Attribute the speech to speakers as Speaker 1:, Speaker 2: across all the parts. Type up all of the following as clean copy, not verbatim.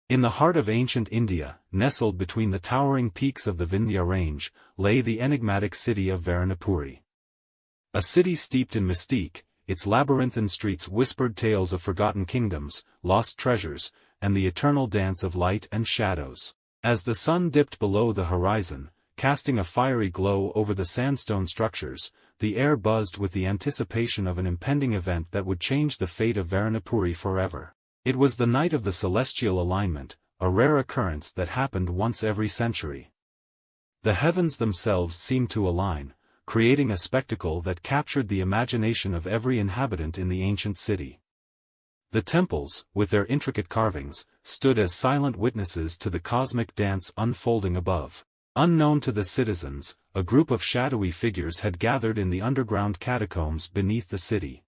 Speaker 1: In the heart of ancient India, nestled between the towering peaks of the Vindhya range, lay the enigmatic city of Varanapuri. A city steeped in mystique, its labyrinthine streets whispered tales of forgotten kingdoms, lost treasures, and the eternal dance of light and shadows. As the sun dipped below the horizon, casting a fiery glow over the sandstone structures, the air buzzed with the anticipation of an impending event that would change the fate of Varanapuri forever. It was the night of the celestial alignment, a rare occurrence that happened once every century. The heavens themselves seemed to align, creating a spectacle that captured the imagination of every inhabitant in the ancient city. The temples, with their intricate carvings, stood as silent witnesses to the cosmic dance unfolding above. Unknown to the citizens, a group of shadowy figures had gathered in the underground catacombs beneath the city.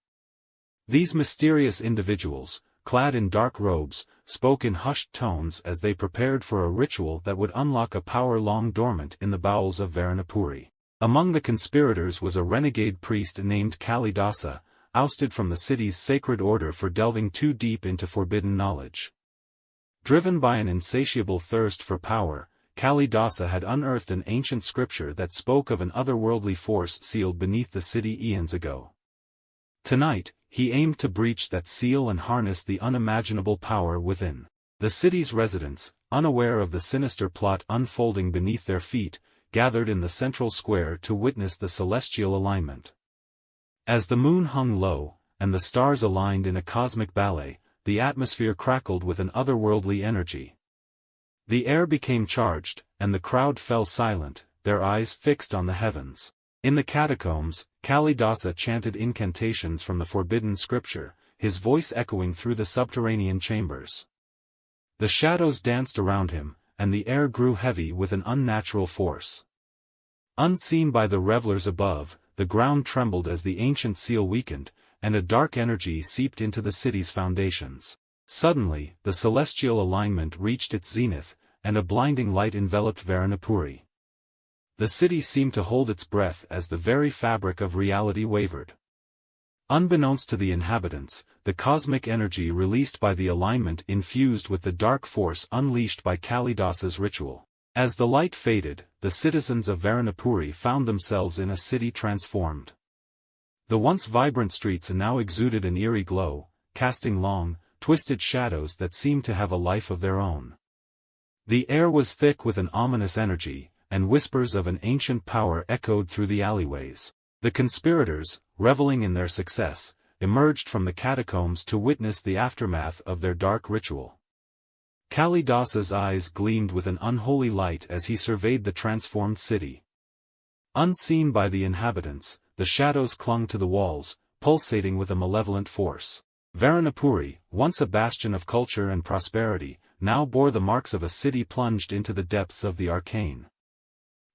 Speaker 1: These mysterious individuals, clad in dark robes, spoke in hushed tones as they prepared for a ritual that would unlock a power long dormant in the bowels of Varanapuri. Among the conspirators was a renegade priest named Kalidasa, ousted from the city's sacred order for delving too deep into forbidden knowledge. Driven by an insatiable thirst for power, Kalidasa had unearthed an ancient scripture that spoke of an otherworldly force sealed beneath the city eons ago. Tonight, he aimed to breach that seal and harness the unimaginable power within. The city's residents, unaware of the sinister plot unfolding beneath their feet, gathered in the central square to witness the celestial alignment. As the moon hung low, and the stars aligned in a cosmic ballet, the atmosphere crackled with an otherworldly energy. The air became charged, and the crowd fell silent, their eyes fixed on the heavens. In the catacombs, Kalidasa chanted incantations from the forbidden scripture, his voice echoing through the subterranean chambers. The shadows danced around him, and the air grew heavy with an unnatural force. Unseen by the revelers above, the ground trembled as the ancient seal weakened, and a dark energy seeped into the city's foundations. Suddenly, the celestial alignment reached its zenith, and a blinding light enveloped Varanapuri. The city seemed to hold its breath as the very fabric of reality wavered. Unbeknownst to the inhabitants, the cosmic energy released by the alignment infused with the dark force unleashed by Kalidasa's ritual. As the light faded, the citizens of Varanapuri found themselves in a city transformed. The once vibrant streets now exuded an eerie glow, casting long, twisted shadows that seemed to have a life of their own. The air was thick with an ominous energy, and whispers of an ancient power echoed through the alleyways. The conspirators, reveling in their success, emerged from the catacombs to witness the aftermath of their dark ritual. Kalidasa's eyes gleamed with an unholy light as he surveyed the transformed city. Unseen by the inhabitants, the shadows clung to the walls, pulsating with a malevolent force. Varanapuri, once a bastion of culture and prosperity, now bore the marks of a city plunged into the depths of the arcane.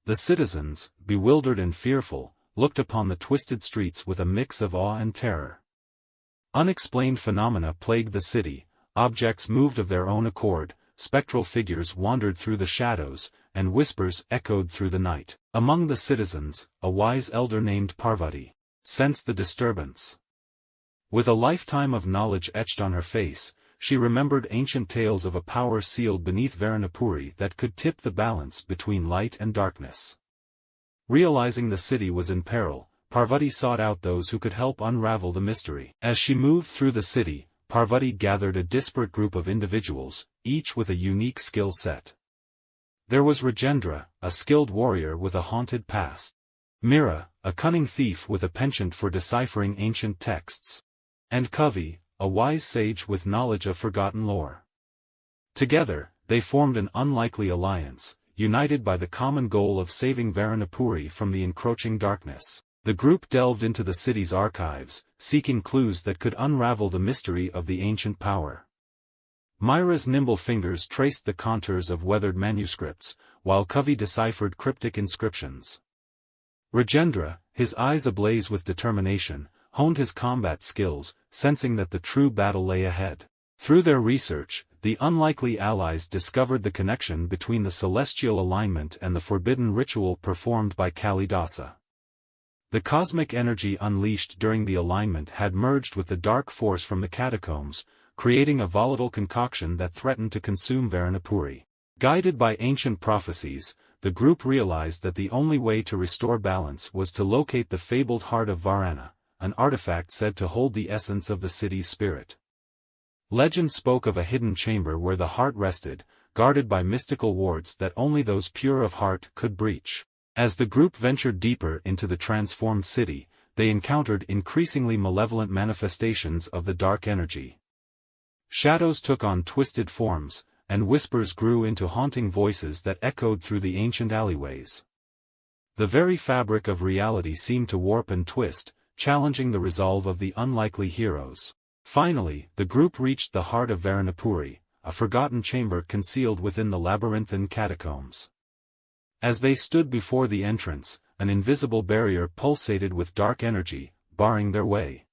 Speaker 1: The citizens, bewildered and fearful, looked upon the twisted streets with a mix of awe and terror. Unexplained phenomena plagued the city, objects moved of their own accord, spectral figures wandered through the shadows, and whispers echoed through the night. Among the citizens, a wise elder named Parvati sensed the disturbance. With a lifetime of knowledge etched on her face, she remembered ancient tales of a power sealed beneath Varanapuri that could tip the balance between light and darkness. Realizing the city was in peril, Parvati sought out those who could help unravel the mystery. As she moved through the city, Parvati gathered a disparate group of individuals, each with a unique skill set. There was Rajendra, a skilled warrior with a haunted past. Mira, a cunning thief with a penchant for deciphering ancient texts. And Kavi, a wise sage with knowledge of forgotten lore. Together, they formed an unlikely alliance, united by the common goal of saving Varanapuri from the encroaching darkness. The group delved into the city's archives, seeking clues that could unravel the mystery of the ancient power. Myra's nimble fingers traced the contours of weathered manuscripts, while Kavi deciphered cryptic inscriptions. Rajendra, his eyes ablaze with determination, honed his combat skills, sensing that the true battle lay ahead. Through their research, the unlikely allies discovered the connection between the celestial alignment and the forbidden ritual performed by Kalidasa. The cosmic energy unleashed during the alignment had merged with the dark force from the catacombs, creating a volatile concoction that threatened to consume Varanapuri. Guided by ancient prophecies, the group realized that the only way to restore balance was to locate the fabled heart of Varana, an artifact said to hold the essence of the city's spirit. Legend spoke of a hidden chamber where the heart rested, guarded by mystical wards that only those pure of heart could breach. As the group ventured deeper into the transformed city, they encountered increasingly malevolent manifestations of the dark energy. Shadows took on twisted forms, and whispers grew into haunting voices that echoed through the ancient alleyways. The very fabric of reality seemed to warp and twist, challenging the resolve of the unlikely heroes. Finally, the group reached the heart of Varanapuri, a forgotten chamber concealed within the labyrinthine catacombs. As they stood before the entrance, an invisible barrier pulsated with dark energy, barring their way.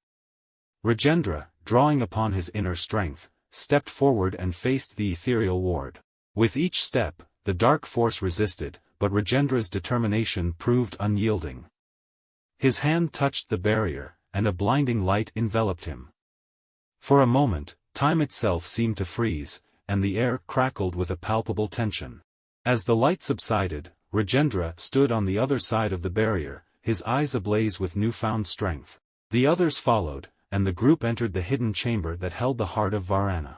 Speaker 1: Rajendra, drawing upon his inner strength, stepped forward and faced the ethereal ward. With each step, the dark force resisted, but Rajendra's determination proved unyielding. His hand touched the barrier, and a blinding light enveloped him. For a moment, time itself seemed to freeze, and the air crackled with a palpable tension. As the light subsided, Rajendra stood on the other side of the barrier, his eyes ablaze with newfound strength. The others followed, and the group entered the hidden chamber that held the heart of Varana.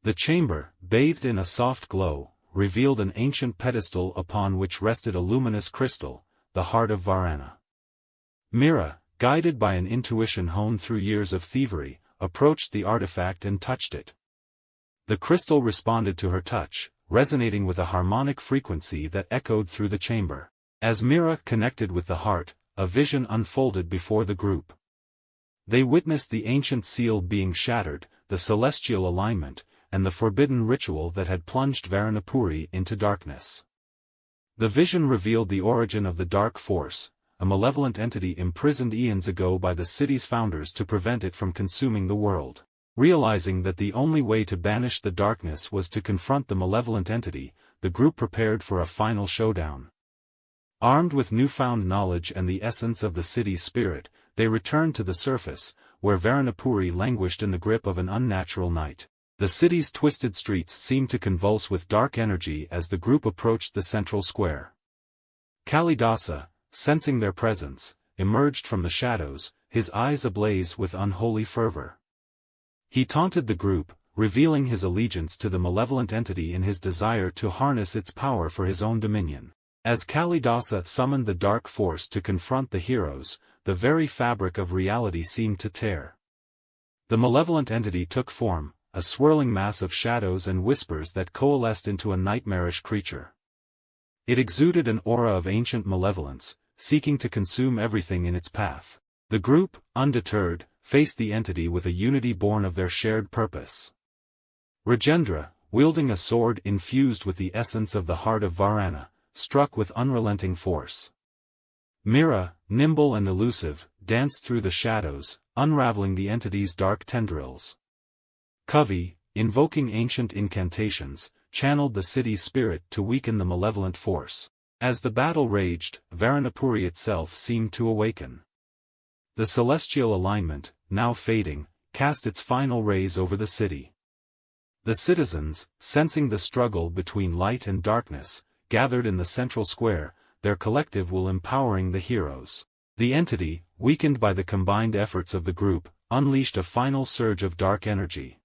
Speaker 1: The chamber, bathed in a soft glow, revealed an ancient pedestal upon which rested a luminous crystal, the heart of Varana. Mira, guided by an intuition honed through years of thievery, approached the artifact and touched it. The crystal responded to her touch, resonating with a harmonic frequency that echoed through the chamber. As Mira connected with the heart, a vision unfolded before the group. They witnessed the ancient seal being shattered, the celestial alignment, and the forbidden ritual that had plunged Varanapuri into darkness. The vision revealed the origin of the dark force, a malevolent entity imprisoned eons ago by the city's founders to prevent it from consuming the world. Realizing that the only way to banish the darkness was to confront the malevolent entity, the group prepared for a final showdown. Armed with newfound knowledge and the essence of the city's spirit, they returned to the surface, where Varanapuri languished in the grip of an unnatural night. The city's twisted streets seemed to convulse with dark energy as the group approached the central square. Kalidasa, sensing their presence, emerged from the shadows, his eyes ablaze with unholy fervor. He taunted the group, revealing his allegiance to the malevolent entity in his desire to harness its power for his own dominion. As Kalidasa summoned the dark force to confront the heroes, the very fabric of reality seemed to tear. The malevolent entity took form, a swirling mass of shadows and whispers that coalesced into a nightmarish creature. It exuded an aura of ancient malevolence, seeking to consume everything in its path. The group, undeterred, faced the entity with a unity born of their shared purpose. Rajendra, wielding a sword infused with the essence of the heart of Varana, struck with unrelenting force. Mira, nimble and elusive, danced through the shadows, unraveling the entity's dark tendrils. Kavi, invoking ancient incantations, channeled the city's spirit to weaken the malevolent force. As the battle raged, Varanapuri itself seemed to awaken. The celestial alignment, now fading, cast its final rays over the city. The citizens, sensing the struggle between light and darkness, gathered in the central square, their collective will empowering the heroes. The entity, weakened by the combined efforts of the group, unleashed a final surge of dark energy.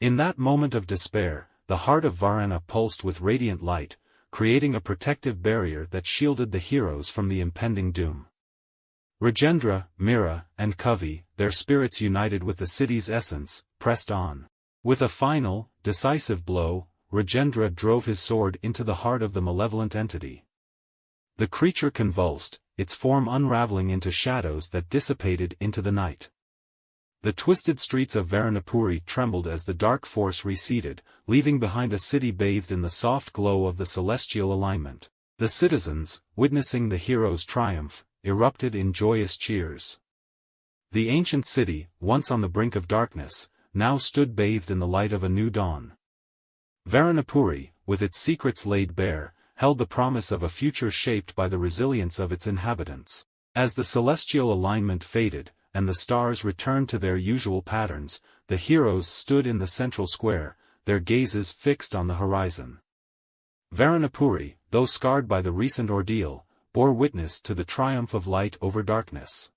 Speaker 1: In that moment of despair, the heart of Varana pulsed with radiant light, creating a protective barrier that shielded the heroes from the impending doom. Rajendra, Mira, and Kavi, their spirits united with the city's essence, pressed on. With a final, decisive blow, Rajendra drove his sword into the heart of the malevolent entity. The creature convulsed, its form unraveling into shadows that dissipated into the night. The twisted streets of Varanapuri trembled as the dark force receded, leaving behind a city bathed in the soft glow of the celestial alignment. The citizens, witnessing the hero's triumph, erupted in joyous cheers. The ancient city, once on the brink of darkness, now stood bathed in the light of a new dawn. Varanapuri, with its secrets laid bare, held the promise of a future shaped by the resilience of its inhabitants. As the celestial alignment faded, and the stars returned to their usual patterns, the heroes stood in the central square, their gazes fixed on the horizon. Varanapuri, though scarred by the recent ordeal, bore witness to the triumph of light over darkness.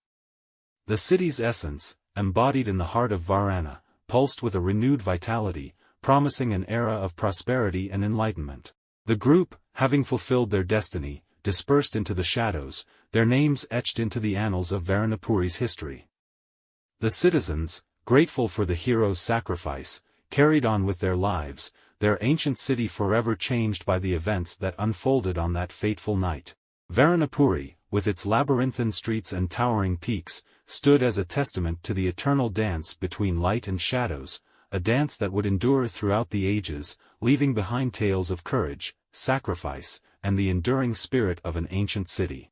Speaker 1: The city's essence, embodied in the heart of Varana, pulsed with a renewed vitality, promising an era of prosperity and enlightenment. The group, having fulfilled their destiny, dispersed into the shadows, their names etched into the annals of Varanapuri's history. The citizens, grateful for the hero's sacrifice, carried on with their lives, their ancient city forever changed by the events that unfolded on that fateful night. Varanapuri, with its labyrinthine streets and towering peaks, stood as a testament to the eternal dance between light and shadows, a dance that would endure throughout the ages, leaving behind tales of courage, sacrifice, and the enduring spirit of an ancient city.